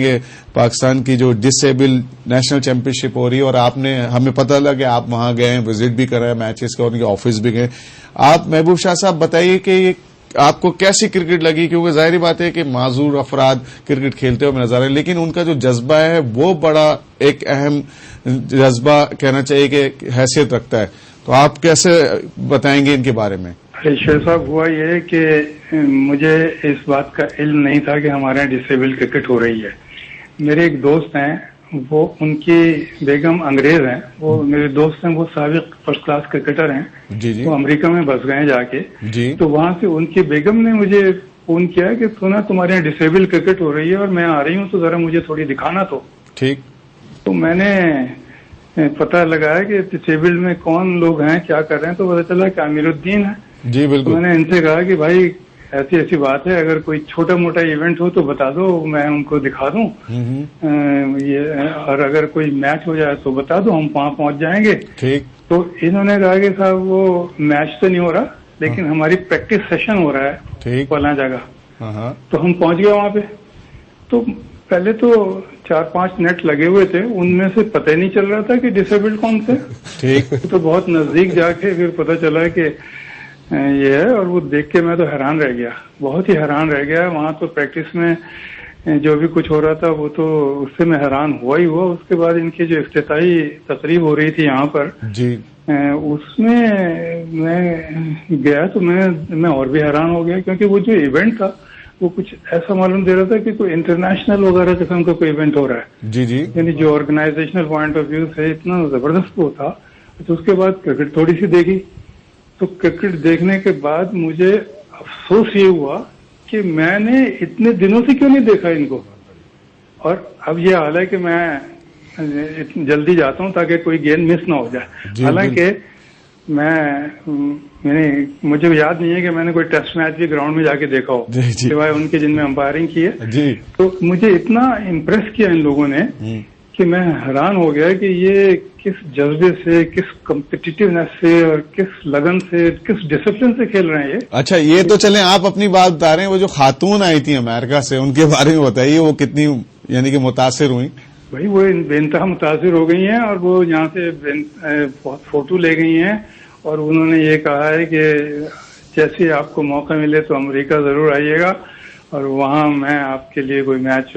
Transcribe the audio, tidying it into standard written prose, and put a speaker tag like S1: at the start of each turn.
S1: बताएंगे पाकिस्तान की जो डिसेबल नेशनल चैंपियनशिप हो रही है, और आपने हमें पता लगा कि आप वहां गए, विजिट भी कर रहे हैं मैचेस का, उनके ऑफिस भी गए। आप महबूब शाह साहब बताइए कि ये आपको कैसी क्रिकेट लगी, क्योंकि जाहिर बात है कि माजूर अफराद क्रिकेट खेलते हुए नजर आए, लेकिन उनका जो जज्बा है वो बड़ा एक अहम जज्बा कहना चाहिए कि हैसियत रखता है। तो आप कैसे बताएंगे इनके बारे में?
S2: शेर साहब, हुआ ये कि मुझे इस बात का इल्म नहीं था कि हमारे यहाँ डिसेबल क्रिकेट हो रही है। मेरे एक दोस्त हैं, वो उनकी बेगम अंग्रेज हैं, वो मेरे दोस्त हैं, वो साबिक फर्स्ट क्लास क्रिकेटर हैं।
S1: जी जी।
S2: वो अमेरिका में बस गए जाके
S1: जी।
S2: तो वहां से उनकी बेगम ने मुझे फोन किया कि सुना तुम्हारे यहाँ डिसेबल क्रिकेट हो रही है और मैं आ रही हूँ, तो जरा मुझे थोड़ी दिखाना। तो
S1: ठीक।
S2: तो मैंने पता लगाया कि डिसेबल में कौन लोग हैं, क्या कर रहे हैं, तो पता चला कि अमीरुद्दीन है।
S1: जी बिल्कुल।
S2: तो मैंने इनसे कहा कि भाई ऐसी ऐसी बात है, अगर कोई छोटा मोटा इवेंट हो तो बता दो, मैं उनको दिखा दूं। ये और अगर कोई मैच हो जाए तो बता दो, हम वहां पहुंच जाएंगे।
S1: ठीक।
S2: तो इन्होंने कहा कि साहब वो मैच तो नहीं हो रहा, लेकिन हमारी प्रैक्टिस सेशन हो रहा है।
S1: ठीक।
S2: फलां जगह। तो हम पहुंच गए वहां पे। तो पहले तो 4-5 नेट लगे हुए थे, उनमें से पता ही नहीं चल रहा था कि डिसेबल्ड कौन से।
S1: ठीक।
S2: तो बहुत नजदीक जाके फिर पता चला कि ये है, और वो देख के मैं तो हैरान रह गया, बहुत ही हैरान रह गया। वहां तो प्रैक्टिस में जो भी कुछ हो रहा था वो तो उससे मैं हैरान हुआ ही हुआ। उसके बाद इनकी जो इफ्तिताही तकरीब हो रही थी यहाँ पर
S1: जी,
S2: उसमें मैं गया तो मैं और भी हैरान हो गया, क्योंकि वो जो इवेंट था वो कुछ ऐसा मालूम दे रहा था कि कोई इंटरनेशनल वगैरह किस्म का कोई इवेंट हो रहा है।
S1: जी जी।
S2: यानी जो ऑर्गेनाइजेशनल पॉइंट ऑफ व्यू से इतना जबरदस्त वो था। तो उसके बाद क्रिकेट थोड़ी सी देखी, तो क्रिकेट देखने के बाद मुझे अफसोस ये हुआ कि मैंने इतने दिनों से क्यों नहीं देखा इनको। और अब ये हाल है कि मैं जल्दी जाता हूँ ताकि कोई गेंद मिस ना हो जाए। हालांकि मैंने मुझे याद नहीं है कि मैंने कोई टेस्ट मैच भी ग्राउंड में जाके देखा हो, सिवाय उनके जिनमें अंपायरिंग की है
S1: जी।
S2: तो मुझे इतना इम्प्रेस किया इन लोगों ने कि मैं हैरान हो गया कि ये किस जज्बे से, किस कम्पिटिटिवनेस से और किस लगन से, किस डिसिप्लिन से खेल रहे हैं ये।
S1: अच्छा, ये तो चले आप अपनी बात बता रहे हैं, वो जो खातून आई थी अमेरिका से, उनके बारे में बताइए, वो कितनी यानी कि मुतासिर हुई?
S2: भाई वो बेनतहा मुतासिर हो गई हैं, और वो यहाँ से बहुत फोटो ले गई हैं, और उन्होंने ये कहा है कि जैसे आपको मौका मिले तो अमेरिका जरूर आइएगा, और वहाँ मैं आपके लिए कोई मैच